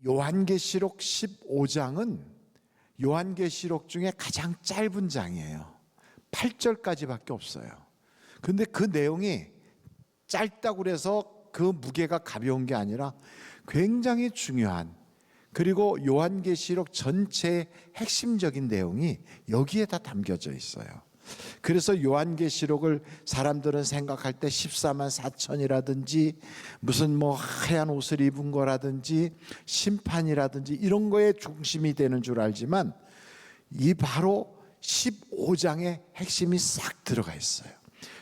요한계시록 15장은 요한계시록 중에 가장 짧은 장이에요. 8절까지밖에 없어요. 근데 그 내용이 짧다고 그래서 그 무게가 가벼운 게 아니라 굉장히 중요한, 그리고 요한계시록 전체의 핵심적인 내용이 여기에 다 담겨져 있어요. 그래서 요한계시록을 사람들은 생각할 때 14만 4천이라든지 무슨 하얀 옷을 입은 거라든지 심판이라든지 이런 거에 중심이 되는 줄 알지만, 이 바로 15장의 핵심이 싹 들어가 있어요.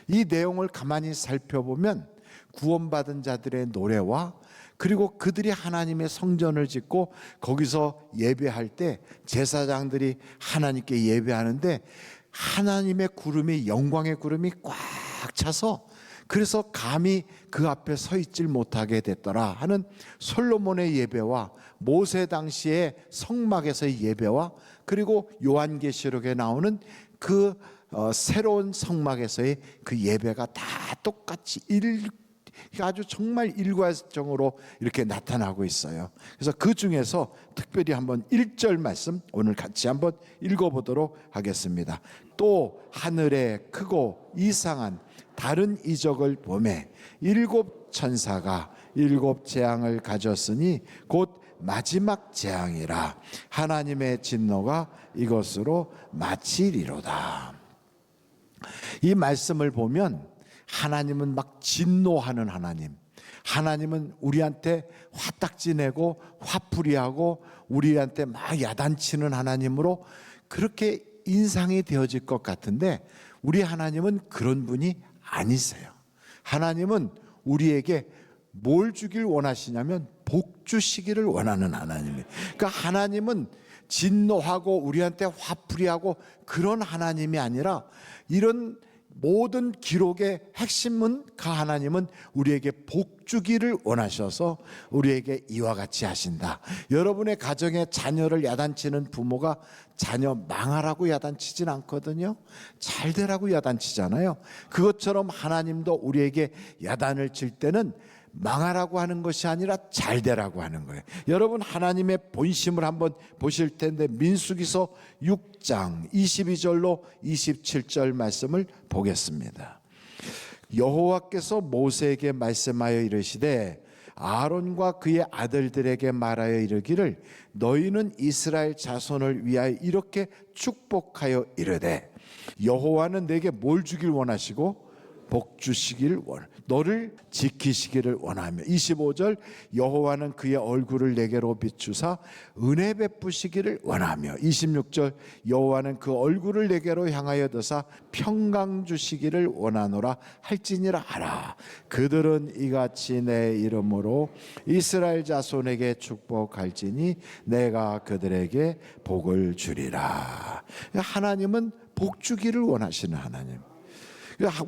이 내용을 가만히 살펴보면 구원받은 자들의 노래와, 그리고 그들이 하나님의 성전을 짓고 거기서 예배할 때 제사장들이 하나님께 예배하는데 하나님의 구름이, 영광의 구름이 꽉 차서 그래서 감히 그 앞에 서 있질 못하게 됐더라 하는 솔로몬의 예배와 모세 당시의 성막에서의 예배와, 그리고 요한계시록에 나오는 그 새로운 성막에서의 그 예배가 다 똑같이 아주 정말 일괄적으로 이렇게 나타나고 있어요. 그래서 그 중에서 특별히 한번 1절 말씀 오늘 같이 한번 읽어보도록 하겠습니다. 또 하늘에 크고 이상한 다른 이적을 보매 7 천사가 7 재앙을 가졌으니 곧 마지막 재앙이라. 하나님의 진노가 이것으로 마치리로다. 이 말씀을 보면 하나님은 막 진노하는 하나님, 하나님은 우리한테 화딱지 내고 화풀이하고 우리한테 막 야단치는 하나님으로 그렇게 인상이 되어질 것 같은데, 우리 하나님은 그런 분이 아니세요. 하나님은 우리에게 뭘 주길 원하시냐면 복 주시기를 원하는 하나님이에요. 그러니까 하나님은 진노하고 우리한테 화풀이하고 그런 하나님이 아니라, 이런 모든 기록의 핵심은 그 하나님은 우리에게 복 주기를 원하셔서 우리에게 이와 같이 하신다. 여러분의 가정에 자녀를 야단치는 부모가 자녀 망하라고 야단치진 않거든요. 잘 되라고 야단치잖아요. 그것처럼 하나님도 우리에게 야단을 칠 때는 망하라고 하는 것이 아니라 잘 되라고 하는 거예요. 여러분, 하나님의 본심을 한번 보실 텐데 민수기서 6장 22절로 27절 말씀을 보겠습니다. 여호와께서 모세에게 말씀하여 이르시되 아론과 그의 아들들에게 말하여 이르기를 너희는 이스라엘 자손을 위하여 이렇게 축복하여 이르되, 여호와는 내게 뭘 주길 원하시고 복 주시길 너를 지키시기를 원하며. 25절 여호와는 그의 얼굴을 내게로 비추사 은혜 베푸시기를 원하며. 26절 여호와는 그 얼굴을 내게로 향하여 드사 평강 주시기를 원하노라 할지니라 하라. 그들은 이같이 내 이름으로 이스라엘 자손에게 축복할지니 내가 그들에게 복을 주리라. 하나님은 복 주기를 원하시는 하나님.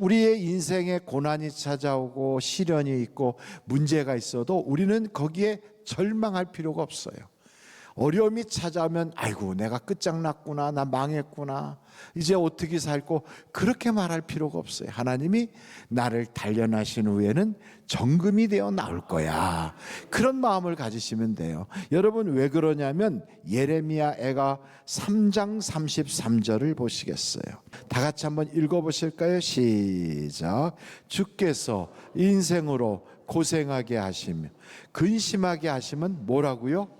우리의 인생에 고난이 찾아오고 시련이 있고 문제가 있어도 우리는 거기에 절망할 필요가 없어요. 어려움이 찾아오면 아이고 내가 끝장났구나, 나 망했구나, 이제 어떻게 살고, 그렇게 말할 필요가 없어요. 하나님이 나를 단련하신 후에는 정금이 되어 나올 거야, 그런 마음을 가지시면 돼요. 여러분, 왜 그러냐면 예레미야 애가 3장 33절을 보시겠어요? 다 같이 한번 읽어보실까요? 시작. 주께서 인생으로 고생하게 하시며 근심하게 하시면 뭐라고요?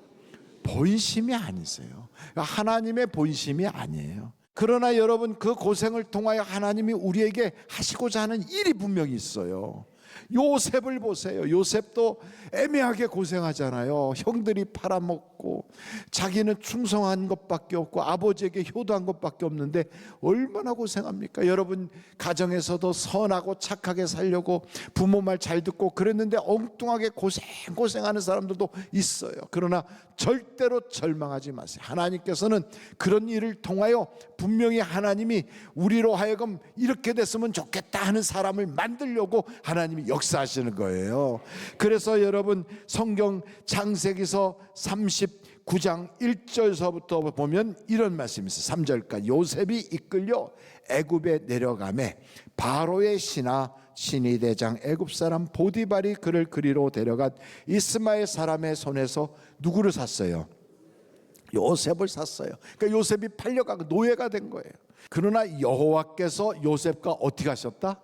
본심이 아니세요. 하나님의 본심이 아니에요. 그러나 여러분, 그 고생을 통하여 하나님이 우리에게 하시고자 하는 일이 분명히 있어요. 요셉을 보세요. 요셉도 애매하게 고생하잖아요. 형들이 팔아먹고 자기는 충성한 것밖에 없고 아버지에게 효도한 것밖에 없는데 얼마나 고생합니까? 여러분, 가정에서도 선하고 착하게 살려고 부모 말 잘 듣고 그랬는데 엉뚱하게 고생하는 사람들도 있어요. 그러나 절대로 절망하지 마세요. 하나님께서는 그런 일을 통하여 분명히 하나님이 우리로 하여금 이렇게 됐으면 좋겠다 하는 사람을 만들려고 하나님이 역사하시는 거예요. 그래서 여러분, 성경 창세기서 39장 1절서부터 보면 이런 말씀이 있어요. 3절까지 요셉이 이끌려 애굽에 내려가매 바로의 신하 친위 대장 애굽 사람 보디발이 그를 그리로 데려간 이스마엘 사람의 손에서 누구를 샀어요? 요셉을 샀어요. 그러니까 요셉이 팔려가고 노예가 된 거예요. 그러나 여호와께서 요셉과 어떻게 하셨다?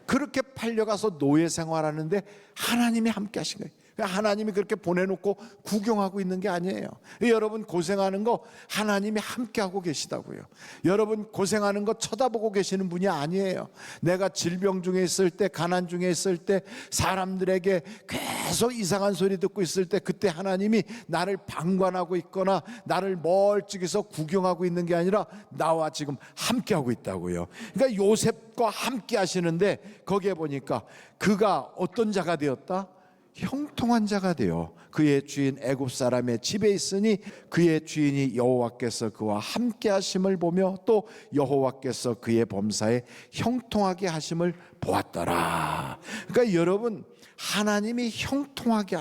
그렇게 팔려가서 노예 생활하는데 하나님이 함께 하신 거예요. 하나님이 그렇게 보내놓고 구경하고 있는 게 아니에요. 여러분 고생하는 거 하나님이 함께하고 계시다고요. 여러분 고생하는 거 쳐다보고 계시는 분이 아니에요. 내가 질병 중에 있을 때, 가난 중에 있을 때, 사람들에게 계속 이상한 소리 듣고 있을 때, 그때 하나님이 나를 방관하고 있거나 나를 멀찍이서 구경하고 있는 게 아니라 나와 지금 함께하고 있다고요. 그러니까 요셉과 함께 하시는데 거기에 보니까 그가 어떤 자가 되었다? 형통한 자가 되어 그의 주인 애굽 사람의 집에 있으니 그의 주인이 여호와께서 그와 함께 하심을 보며 또 여호와께서 그의 범사에 형통하게 하심을 보았더라. 그러니까 여러분 하나님이 형통하게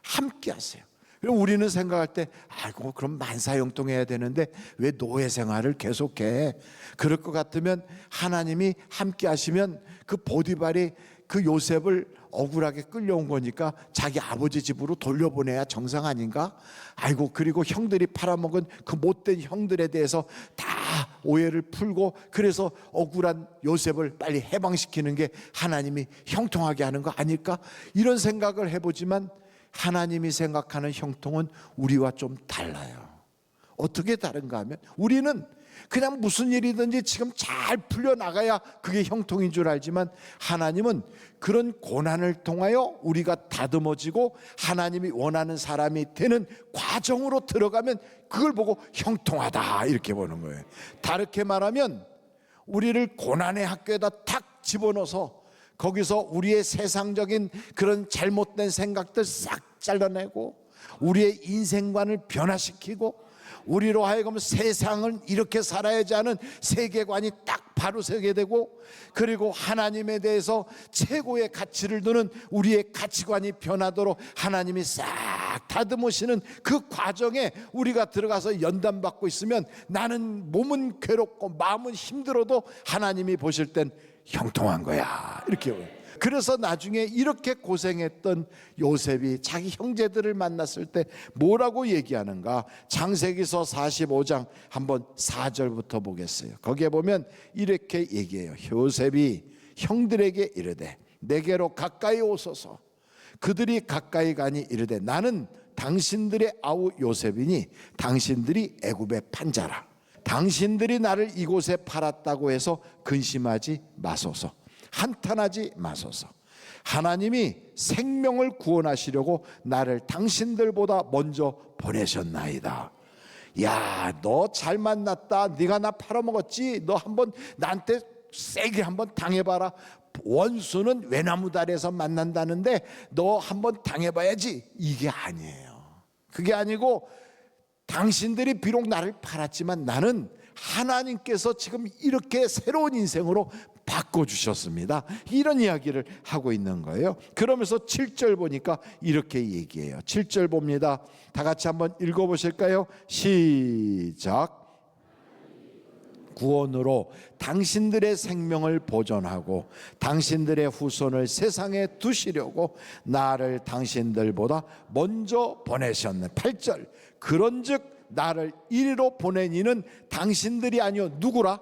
함께 하세요. 그럼 우리는 생각할 때 아이고 그럼 만사형통해야 되는데 왜 노예 생활을 계속해? 그럴 것 같으면 하나님이 함께 하시면 그 보디발이 그 요셉을 억울하게 끌려온 거니까 자기 아버지 집으로 돌려보내야 정상 아닌가? 아이고 그리고 형들이 팔아먹은 그 못된 형들에 대해서 다 오해를 풀고 그래서 억울한 요셉을 빨리 해방시키는 게 하나님이 형통하게 하는 거 아닐까? 이런 생각을 해보지만 하나님이 생각하는 형통은 우리와 좀 달라요. 어떻게 다른가 하면 우리는 그냥 무슨 일이든지 지금 잘 풀려나가야 그게 형통인 줄 알지만 하나님은 그런 고난을 통하여 우리가 다듬어지고 하나님이 원하는 사람이 되는 과정으로 들어가면 그걸 보고 형통하다 이렇게 보는 거예요. 다르게 말하면 우리를 고난의 학교에다 탁 집어넣어서 거기서 우리의 세상적인 그런 잘못된 생각들 싹 잘라내고 우리의 인생관을 변화시키고 우리로 하여금 세상은 이렇게 살아야지 하는 세계관이 딱 바로 서게 되고 그리고 하나님에 대해서 최고의 가치를 두는 우리의 가치관이 변하도록 하나님이 싹 다듬으시는 그 과정에 우리가 들어가서 연단받고 있으면 나는 몸은 괴롭고 마음은 힘들어도 하나님이 보실 땐 형통한 거야 이렇게. 그래서 나중에 이렇게 고생했던 요셉이 자기 형제들을 만났을 때 뭐라고 얘기하는가? 창세기서 45장 한번 4절부터 보겠어요. 거기에 보면 이렇게 얘기해요. 요셉이 형들에게 이르되 내게로 가까이 오소서. 그들이 가까이 가니 이르되 나는 당신들의 아우 요셉이니 당신들이 애굽에 판 자라. 당신들이 나를 이곳에 팔았다고 해서 근심하지 마소서. 한탄하지 마소서. 하나님이 생명을 구원하시려고 나를 당신들보다 먼저 보내셨나이다. 야, 너 잘 만났다. 네가 나 팔아먹었지. 너 한번 나한테 세게 한번 당해봐라. 원수는 외나무다리에서 만난다는데 너 한번 당해봐야지. 이게 아니에요. 그게 아니고 당신들이 비록 나를 팔았지만 나는 하나님께서 지금 이렇게 새로운 인생으로 바꿔주셨습니다. 이런 이야기를 하고 있는 거예요. 그러면서 7절 보니까 이렇게 얘기해요. 7절 봅니다. 다 같이 한번 읽어보실까요? 시작. 구원으로 당신들의 생명을 보존하고 당신들의 후손을 세상에 두시려고 나를 당신들보다 먼저 보내셨네. 8절. 그런즉 나를 이리로 보낸 이는 당신들이 아니요 누구라?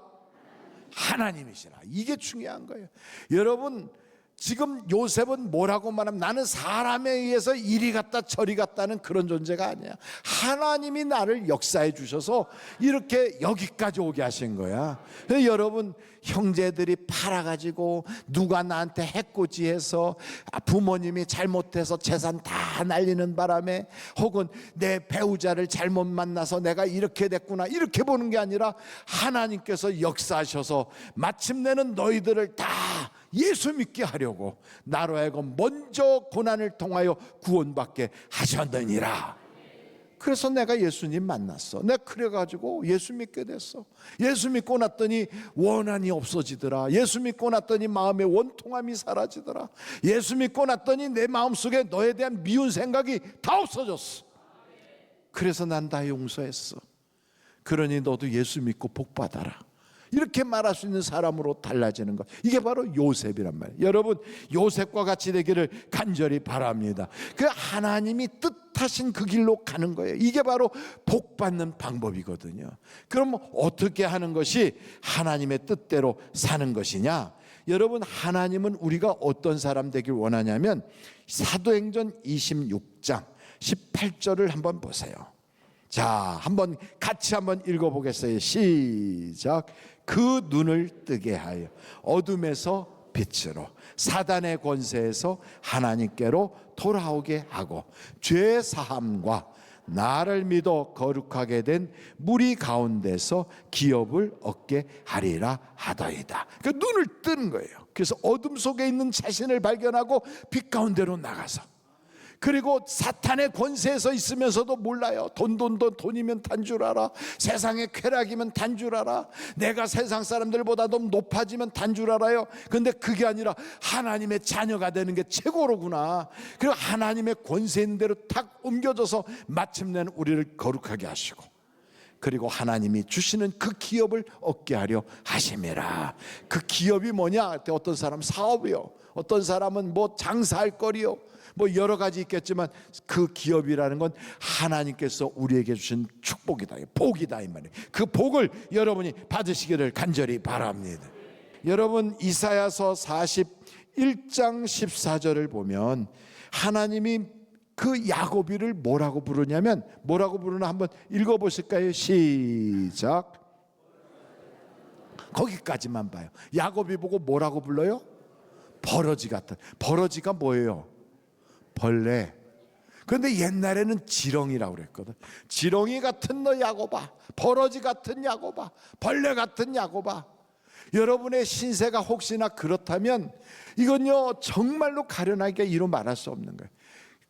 하나님이시라. 이게 중요한 거예요. 여러분 지금 요셉은 뭐라고 말하면 나는 사람에 의해서 이리 갔다 저리 갔다는 그런 존재가 아니야. 하나님이 나를 역사해 주셔서 이렇게 여기까지 오게 하신 거야. 여러분 형제들이 팔아가지고 누가 나한테 해코지해서 부모님이 잘못해서 재산 다 날리는 바람에 혹은 내 배우자를 잘못 만나서 내가 이렇게 됐구나 이렇게 보는 게 아니라 하나님께서 역사하셔서 마침내는 너희들을 다 예수 믿게 하려고 나로 하여금 먼저 고난을 통하여 구원받게 하셨느니라. 그래서 내가 예수님 만났어. 내가 그래가지고 예수 믿게 됐어. 예수 믿고 났더니 원한이 없어지더라. 예수 믿고 났더니 마음의 원통함이 사라지더라. 예수 믿고 났더니 내 마음속에 너에 대한 미운 생각이 다 없어졌어. 그래서 난 다 용서했어. 그러니 너도 예수 믿고 복 받아라. 이렇게 말할 수 있는 사람으로 달라지는 것, 이게 바로 요셉이란 말이에요. 여러분, 요셉과 같이 되기를 간절히 바랍니다. 그 하나님이 뜻하신 그 길로 가는 거예요. 이게 바로 복 받는 방법이거든요. 그럼 어떻게 하는 것이 하나님의 뜻대로 사는 것이냐? 여러분, 하나님은 우리가 어떤 사람 되길 원하냐면 사도행전 26장 18절을 한번 보세요. 자, 한번 같이 한번 읽어보겠어요. 시작. 그 눈을 뜨게 하여 어둠에서 빛으로, 사단의 권세에서 하나님께로 돌아오게 하고, 죄 사함과 나를 믿어 거룩하게 된 무리 가운데서 기업을 얻게 하리라 하더이다. 그 눈을 뜨는 거예요. 그래서 어둠 속에 있는 자신을 발견하고 빛 가운데로 나가서, 그리고 사탄의 권세에서 있으면서도 몰라요. 돈이면 단 줄 알아. 세상의 쾌락이면 단 줄 알아. 내가 세상 사람들보다도 높아지면 단 줄 알아요. 근데 그게 아니라 하나님의 자녀가 되는 게 최고로구나. 그리고 하나님의 권세 있는 대로 탁 옮겨져서 마침내는 우리를 거룩하게 하시고, 그리고 하나님이 주시는 그 기업을 얻게 하려 하심이라. 그 기업이 뭐냐? 어떤 사람 사업이요, 어떤 사람은 뭐 장사할 거리요, 뭐 여러 가지 있겠지만 그 기업이라는 건 하나님께서 우리에게 주신 축복이다, 복이다 이 말이에요. 그 복을 여러분이 받으시기를 간절히 바랍니다. 여러분, 이사야서 41장 14절을 보면 하나님이 그 야곱이를 뭐라고 부르냐면, 뭐라고 부르나 한번 읽어보실까요? 시작. 거기까지만 봐요. 야곱이 보고 뭐라고 불러요? 버러지 같은. 버러지가 뭐예요? 벌레. 그런데 옛날에는 지렁이라고 그랬거든. 지렁이 같은 너 야곱아, 버러지 같은 야곱아, 벌레 같은 야곱아. 여러분의 신세가 혹시나 그렇다면 이건요 정말로 가련하게 이루 말할 수 없는 거예요.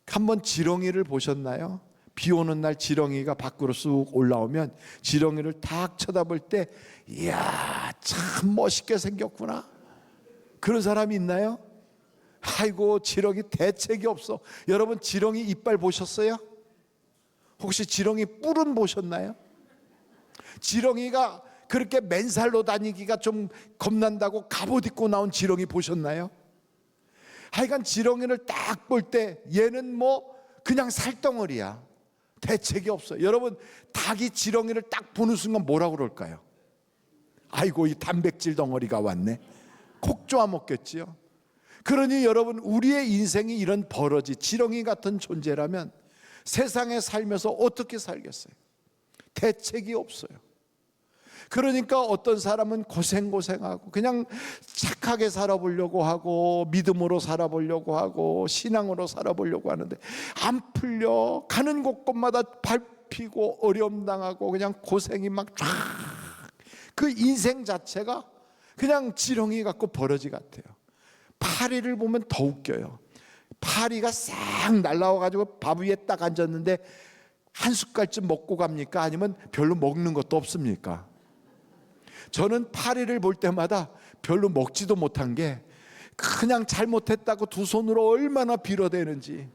한번 지렁이를 보셨나요? 비 오는 날 지렁이가 밖으로 쑥 올라오면 지렁이를 딱 쳐다볼 때, 이야 참 멋있게 생겼구나, 그런 사람이 있나요? 아이고, 지렁이 대책이 없어. 여러분, 지렁이 이빨 보셨어요? 혹시 지렁이 뿔은 보셨나요? 지렁이가 그렇게 맨살로 다니기가 좀 겁난다고 갑옷 입고 나온 지렁이 보셨나요? 하여간 지렁이를 딱 볼 때 얘는 뭐 그냥 살덩어리야. 대책이 없어요. 여러분, 닭이 지렁이를 딱 보는 순간 뭐라고 그럴까요? 아이고, 이 단백질 덩어리가 왔네. 콕 쪼아 먹겠지요. 그러니 여러분, 우리의 인생이 이런 버러지, 지렁이 같은 존재라면 세상에 살면서 어떻게 살겠어요? 대책이 없어요. 그러니까 어떤 사람은 고생하고 그냥 착하게 살아보려고 하고 믿음으로 살아보려고 하고 신앙으로 살아보려고 하는데 안 풀려. 가는 곳곳마다 밟히고 어려움 당하고 그냥 고생이 막 쫙. 그 인생 자체가 그냥 지렁이 같고 버러지 같아요. 파리를 보면 더 웃겨요. 파리가 싹 날라와가지고 밥 위에 딱 앉았는데 한 숟갈쯤 먹고 갑니까? 아니면 별로 먹는 것도 없습니까? 저는 파리를 볼 때마다 별로 먹지도 못한 게 그냥 잘못했다고 두 손으로 얼마나 빌어대는지.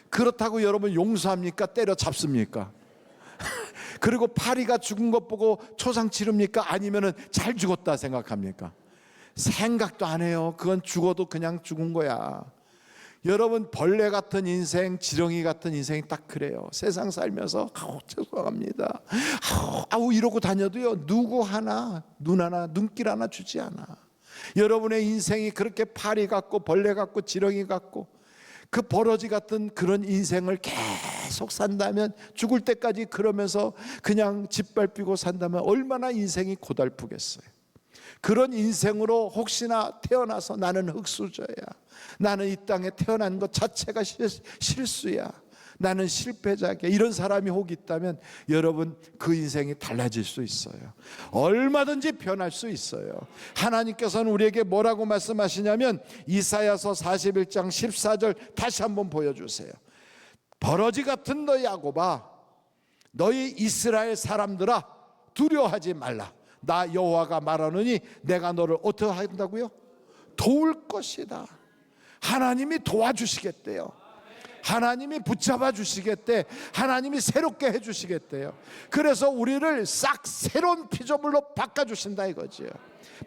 그렇다고 여러분 용서합니까? 때려잡습니까? 그리고 파리가 죽은 것 보고 초상 치릅니까? 아니면은 잘 죽었다 생각합니까? 생각도 안 해요. 그건 죽어도 그냥 죽은 거야. 여러분, 벌레 같은 인생, 지렁이 같은 인생이 딱 그래요. 세상 살면서 죄송합니다 이러고 다녀도요 누구 하나, 눈 하나, 눈길 하나 주지 않아. 여러분의 인생이 그렇게 파리 같고 벌레 같고 지렁이 같고 그 버러지 같은 그런 인생을 계속 산다면, 죽을 때까지 그러면서 그냥 짓밟히고 산다면 얼마나 인생이 고달프겠어요. 그런 인생으로 혹시나 태어나서 나는 흙수저야, 나는 이 땅에 태어난 것 자체가 실수야, 나는 실패자야, 이런 사람이 혹 있다면 여러분, 그 인생이 달라질 수 있어요. 얼마든지 변할 수 있어요. 하나님께서는 우리에게 뭐라고 말씀하시냐면 이사야서 41장 14절 다시 한번 보여주세요. 버러지 같은 너 야곱아, 너희 이스라엘 사람들아, 두려워하지 말라. 나 여호와가 말하노니 내가 너를 어떻게 한다고요? 도울 것이다. 하나님이 도와주시겠대요. 하나님이 붙잡아 주시겠대. 하나님이 새롭게 해 주시겠대요. 그래서 우리를 싹 새로운 피조물로 바꿔 주신다 이거지요.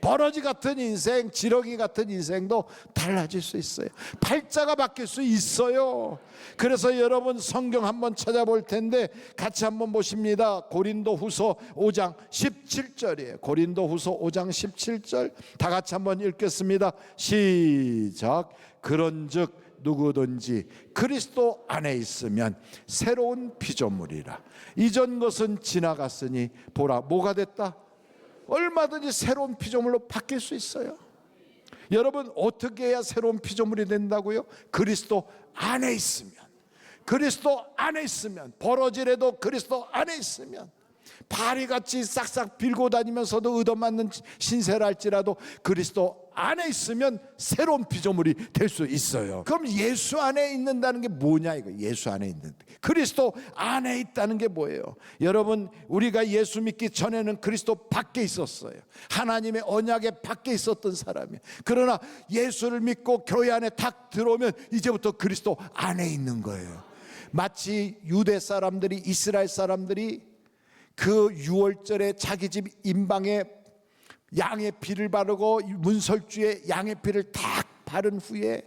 버러지 같은 인생, 지렁이 같은 인생도 달라질 수 있어요. 팔자가 바뀔 수 있어요. 그래서 여러분 성경 한번 찾아볼 텐데 같이 한번 보십니다. 고린도후서 5장 17절이에요. 고린도후서 5장 17절 다 같이 한번 읽겠습니다. 시작. 그런즉 누구든지 그리스도 안에 있으면 새로운 피조물이라. 이전 것은 지나갔으니 보라 뭐가 됐다? 얼마든지 새로운 피조물로 바뀔 수 있어요. 여러분 어떻게 해야 새로운 피조물이 된다고요? 그리스도 안에 있으면, 그리스도 안에 있으면, 버러지라도 그리스도 안에 있으면, 파리같이 싹싹 빌고 다니면서도 얻어맞는 신세를 할지라도 그리스도 안에 있으면 새로운 피조물이 될 수 있어요. 그럼 예수 안에 있는다는 게 뭐냐 이거. 예수 안에 있는, 그리스도 안에 있다는 게 뭐예요? 여러분 우리가 예수 믿기 전에는 그리스도 밖에 있었어요. 하나님의 언약에 밖에 있었던 사람이에요. 그러나 예수를 믿고 교회 안에 탁 들어오면 이제부터 그리스도 안에 있는 거예요. 마치 유대 사람들이, 이스라엘 사람들이 그 유월절에 자기 집 임방에 양의 피를 바르고 문설주에 양의 피를 탁 바른 후에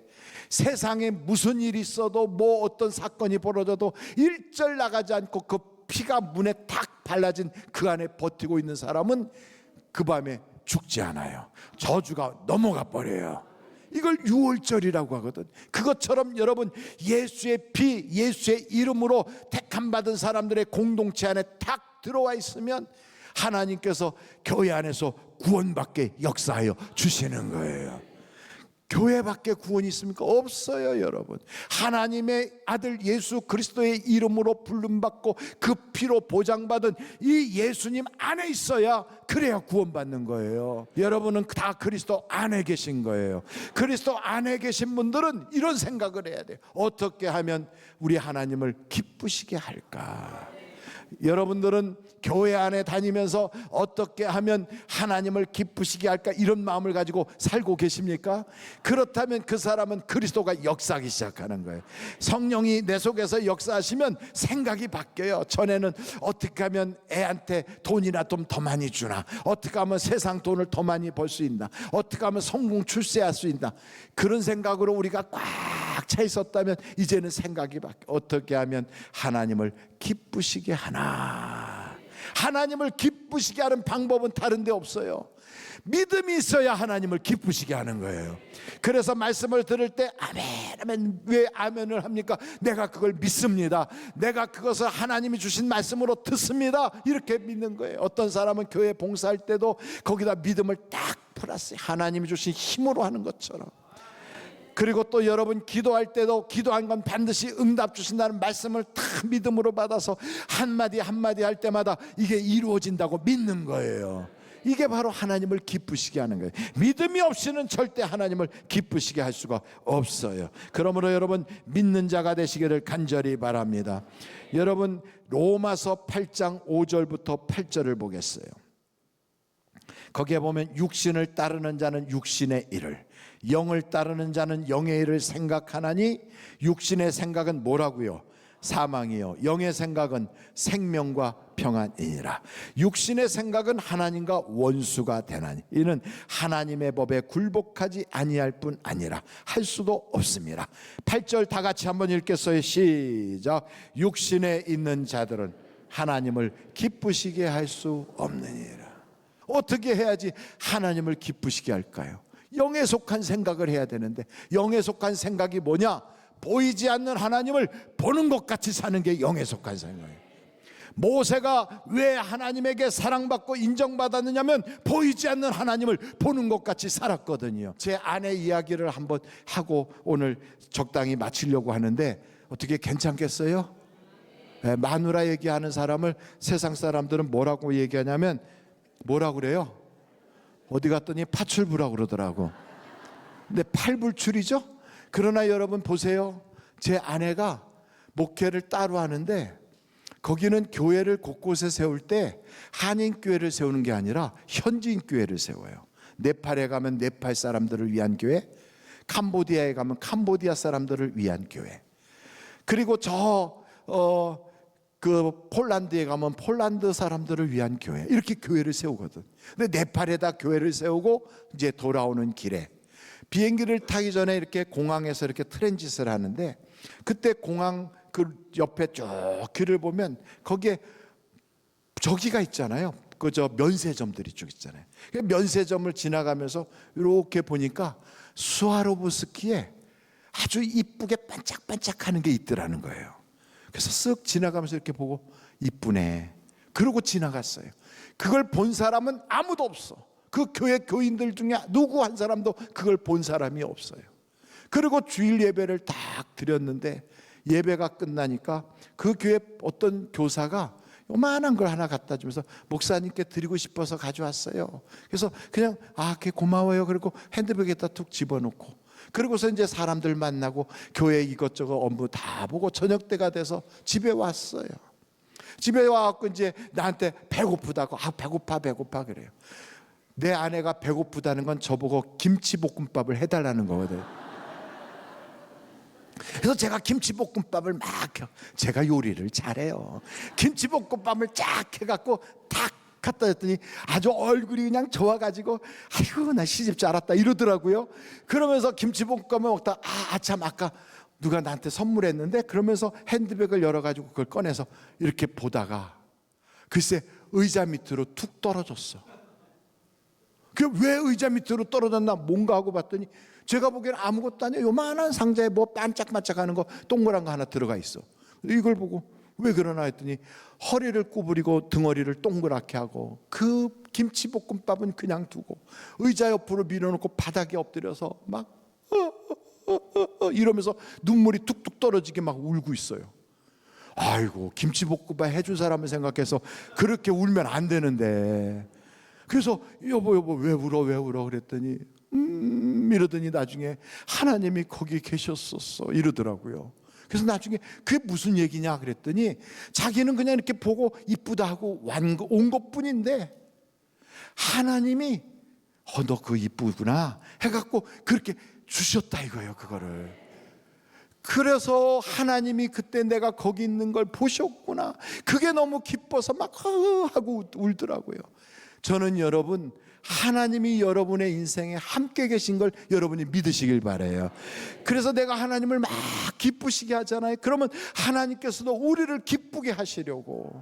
세상에 무슨 일이 있어도 뭐 어떤 사건이 벌어져도 일절 나가지 않고 그 피가 문에 탁 발라진 그 안에 버티고 있는 사람은 그 밤에 죽지 않아요. 저주가 넘어가 버려요. 이걸 유월절이라고 하거든. 그것처럼 여러분 예수의 피, 예수의 이름으로 택함 받은 사람들의 공동체 안에 탁 들어와 있으면 하나님께서 교회 안에서 구원받게 역사하여 주시는 거예요. 교회 밖에 구원이 있습니까? 없어요 여러분. 하나님의 아들 예수 그리스도의 이름으로 부름받고 그 피로 보장받은 이 예수님 안에 있어야, 그래야 구원받는 거예요. 여러분은 다 그리스도 안에 계신 거예요. 그리스도 안에 계신 분들은 이런 생각을 해야 돼요. 어떻게 하면 우리 하나님을 기쁘시게 할까? 여러분들은 교회 안에 다니면서 어떻게 하면 하나님을 기쁘시게 할까 이런 마음을 가지고 살고 계십니까? 그렇다면 그 사람은 그리스도가 역사하기 시작하는 거예요. 성령이 내 속에서 역사하시면 생각이 바뀌어요. 전에는 어떻게 하면 애한테 돈이나 좀 더 많이 주나, 어떻게 하면 세상 돈을 더 많이 벌 수 있나, 어떻게 하면 성공 출세할 수 있나, 그런 생각으로 우리가 꽉 차 있었다면 이제는 생각이 바뀌어. 어떻게 하면 하나님을 기쁘시게 하나. 하나님을 기쁘시게 하는 방법은 다른 데 없어요. 믿음이 있어야 하나님을 기쁘시게 하는 거예요. 그래서 말씀을 들을 때 아멘, 아멘. 왜 아멘을 합니까? 내가 그걸 믿습니다. 내가 그것을 하나님이 주신 말씀으로 듣습니다. 이렇게 믿는 거예요. 어떤 사람은 교회 봉사할 때도 거기다 믿음을 딱 플러스 하나님이 주신 힘으로 하는 것처럼. 그리고 또 여러분 기도할 때도 기도한 건 반드시 응답 주신다는 말씀을 다 믿음으로 받아서 한마디 한마디 할 때마다 이게 이루어진다고 믿는 거예요. 이게 바로 하나님을 기쁘시게 하는 거예요. 믿음이 없이는 절대 하나님을 기쁘시게 할 수가 없어요. 그러므로 여러분 믿는 자가 되시기를 간절히 바랍니다. 여러분 로마서 8장 5절부터 8절을 보겠어요. 거기에 보면 육신을 따르는 자는 육신의 일을, 영을 따르는 자는 영의 일을 생각하나니 육신의 생각은 뭐라고요? 사망이요, 영의 생각은 생명과 평안이니라. 육신의 생각은 하나님과 원수가 되나니 이는 하나님의 법에 굴복하지 아니할 뿐 아니라 할 수도 없습니다. 8절 다 같이 한번 읽겠어요. 시작. 육신에 있는 자들은 하나님을 기쁘시게 할 수 없느니라. 어떻게 해야지 하나님을 기쁘시게 할까요? 영에 속한 생각을 해야 되는데, 영에 속한 생각이 뭐냐? 보이지 않는 하나님을 보는 것 같이 사는 게 영에 속한 생각이에요. 모세가 왜 하나님에게 사랑받고 인정받았느냐면 보이지 않는 하나님을 보는 것 같이 살았거든요. 제 아내 이야기를 한번 하고 오늘 적당히 마치려고 하는데 어떻게 괜찮겠어요? 마누라 얘기하는 사람을 세상 사람들은 뭐라고 얘기하냐면 뭐라고 그래요? 어디 갔더니 파출부라고 그러더라고. 근데 팔불출이죠? 그러나 여러분 보세요. 제 아내가 목회를 따로 하는데 거기는 교회를 곳곳에 세울 때 한인교회를 세우는 게 아니라 현지인교회를 세워요. 네팔에 가면 네팔 사람들을 위한 교회, 캄보디아에 가면 캄보디아 사람들을 위한 교회. 그리고 그 폴란드에 가면 폴란드 사람들을 위한 교회, 이렇게 교회를 세우거든. 근데 네팔에다 교회를 세우고 이제 돌아오는 길에 비행기를 타기 전에 이렇게 공항에서 이렇게 트랜짓을 하는데, 그때 공항 그 옆에 쭉 길을 보면 거기에 저기가 있잖아요. 그저 면세점들이 쭉 있잖아요. 면세점을 지나가면서 이렇게 보니까 스와로브스키에 아주 이쁘게 반짝반짝하는 게 있더라는 거예요. 그래서 쓱 지나가면서 이렇게 보고 이쁘네, 그러고 지나갔어요. 그걸 본 사람은 아무도 없어. 그 교회 교인들 중에 누구 한 사람도 그걸 본 사람이 없어요. 그리고 주일 예배를 딱 드렸는데, 예배가 끝나니까 그 교회 어떤 교사가 요만한 걸 하나 갖다 주면서 목사님께 드리고 싶어서 가져왔어요. 그래서 그냥 그게 고마워요. 그리고 핸드백에다 툭 집어넣고, 그리고서 이제 사람들 만나고 교회 이것저것 업무 다 보고 저녁 때가 돼서 집에 왔어요. 집에 와갖고 이제 나한테 배고프다고, 배고파 그래요. 내 아내가 배고프다는 건 저보고 김치볶음밥을 해달라는 거거든. 그래서 제가 김치볶음밥을 제가 요리를 잘해요. 김치볶음밥을 쫙 해갖고 탁 갖다 줬더니 아주 얼굴이 그냥 좋아가지고 아이고 나 시집 잘 왔다 이러더라고요. 그러면서 김치볶음밥을 먹다 참 아까 누가 나한테 선물했는데, 그러면서 핸드백을 열어가지고 그걸 꺼내서 이렇게 보다가 글쎄 의자 밑으로 툭 떨어졌어. 그 왜 의자 밑으로 떨어졌나 뭔가 하고 봤더니 제가 보기에는 아무것도 아니에요. 요만한 상자에 뭐 반짝반짝하는 거 동그란 거 하나 들어가 있어. 이걸 보고 왜 그러나 했더니 허리를 구부리고 덩어리를 동그랗게 하고 그 김치볶음밥은 그냥 두고 의자 옆으로 밀어놓고 바닥에 엎드려서 막 이러면서 눈물이 뚝뚝 떨어지게 막 울고 있어요. 아이고, 김치볶음밥 해준 사람을 생각해서 그렇게 울면 안 되는데. 그래서 여보 왜 울어 그랬더니 이러더니 나중에 하나님이 거기 계셨었어 이러더라고요. 그래서 나중에 그게 무슨 얘기냐 그랬더니 자기는 그냥 이렇게 보고 이쁘다 하고 온 것뿐인데 하나님이 너 그거 이쁘구나 해갖고 그렇게 주셨다 이거예요, 그거를. 그래서 하나님이 그때 내가 거기 있는 걸 보셨구나, 그게 너무 기뻐서 막 하고 울더라고요. 저는 여러분, 하나님이 여러분의 인생에 함께 계신 걸 여러분이 믿으시길 바라요. 그래서 내가 하나님을 막 기쁘시게 하잖아요. 그러면 하나님께서도 우리를 기쁘게 하시려고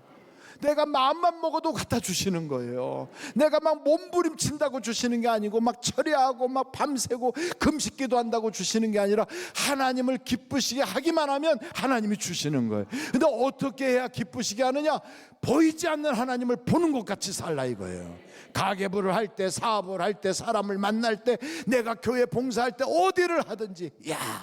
내가 마음만 먹어도 갖다 주시는 거예요. 내가 막 몸부림친다고 주시는 게 아니고 막 철야하고 막 밤새고 금식기도 한다고 주시는 게 아니라 하나님을 기쁘시게 하기만 하면 하나님이 주시는 거예요. 근데 어떻게 해야 기쁘시게 하느냐? 보이지 않는 하나님을 보는 것 같이 살라 이거예요. 가계부를 할 때, 사업을 할 때, 사람을 만날 때, 내가 교회 봉사할 때, 어디를 하든지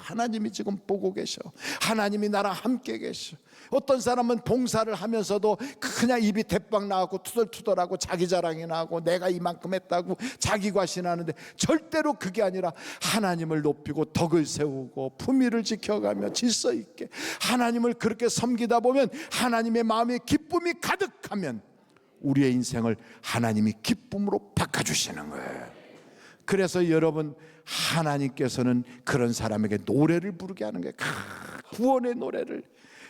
하나님이 지금 보고 계셔. 하나님이 나랑 함께 계셔. 어떤 사람은 봉사를 하면서도 그냥 입이 대빵 나오고 투덜투덜하고 자기 자랑이나 하고 내가 이만큼 했다고 자기 과신하는데, 절대로 그게 아니라 하나님을 높이고 덕을 세우고 품위를 지켜가며 질서 있게 하나님을 그렇게 섬기다 보면 하나님의 마음에 기쁨이 가득하면 우리의 인생을 하나님이 기쁨으로 바꿔주시는 거예요. 그래서 여러분, 하나님께서는 그런 사람에게 노래를 부르게 하는 거예요. 구원의 노래를.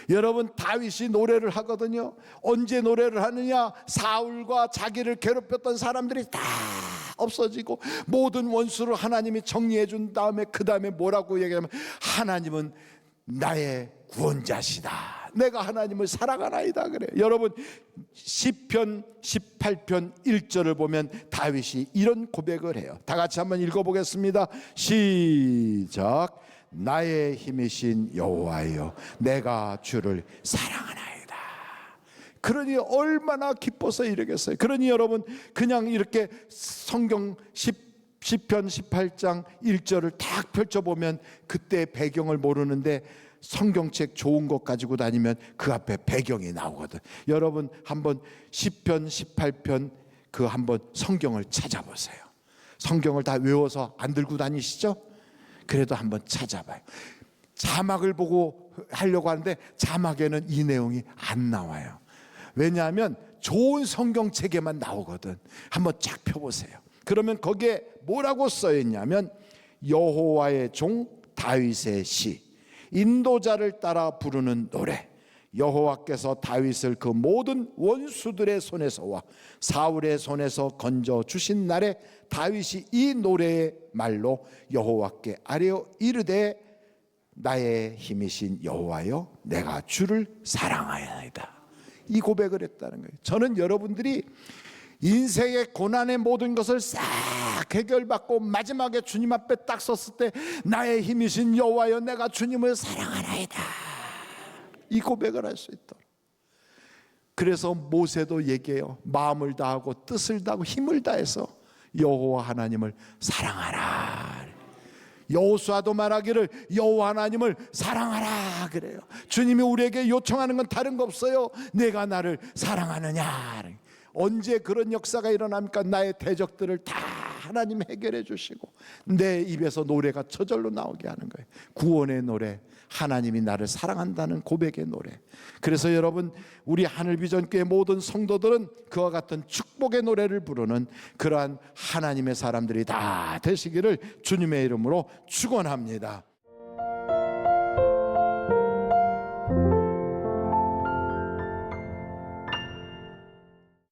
여러분, 다윗이 노래를 하거든요. 언제 노래를 하느냐? 사울과 자기를 괴롭혔던 사람들이 다 없어지고 모든 원수를 하나님이 정리해 준 다음에 그 다음에 뭐라고 얘기하면 하나님은 나의 구원자시다. 내가 하나님을 사랑하나이다 그래. 여러분, 시편 18편 1절을 보면 다윗이 이런 고백을 해요. 다 같이 한번 읽어보겠습니다. 시작. 나의 힘이신 여호와여, 내가 주를 사랑하나이다. 그러니 얼마나 기뻐서 이러겠어요. 그러니 여러분, 그냥 이렇게 성경 시편 18장 1절을 딱 펼쳐보면 그때 배경을 모르는데 성경책 좋은 것 가지고 다니면 그 앞에 배경이 나오거든. 여러분, 한번 시편 18편 그 한번 성경을 찾아보세요. 성경을 다 외워서 안 들고 다니시죠? 그래도 한번 찾아봐요. 자막을 보고 하려고 하는데 자막에는 이 내용이 안 나와요. 왜냐하면 좋은 성경책에만 나오거든. 한번 쫙 펴보세요. 그러면 거기에 뭐라고 써있냐면 여호와의 종 다윗의 시, 인도자를 따라 부르는 노래. 여호와께서 다윗을 그 모든 원수들의 손에서와 사울의 손에서 건져 주신 날에 다윗이 이 노래의 말로 여호와께 아뢰어 이르되 나의 힘이신 여호와여 내가 주를 사랑하였나이다. 이 고백을 했다는 거예요. 저는 여러분들이 인생의 고난의 모든 것을 싹 해결받고 마지막에 주님 앞에 딱 섰을 때 나의 힘이신 여호와여 내가 주님을 사랑하나이다, 이 고백을 할 수 있도록. 그래서 모세도 얘기해요. 마음을 다하고 뜻을 다하고 힘을 다해서 여호와 하나님을 사랑하라. 여호수아도 말하기를 여호와 하나님을 사랑하라 그래요. 주님이 우리에게 요청하는 건 다른 거 없어요. 내가 나를 사랑하느냐. 언제 그런 역사가 일어납니까? 나의 대적들을 다 하나님 해결해 주시고 내 입에서 노래가 저절로 나오게 하는 거예요. 구원의 노래, 하나님이 나를 사랑한다는 고백의 노래. 그래서 여러분, 우리 하늘비전교회 모든 성도들은 그와 같은 축복의 노래를 부르는 그러한 하나님의 사람들이 다 되시기를 주님의 이름으로 축원합니다.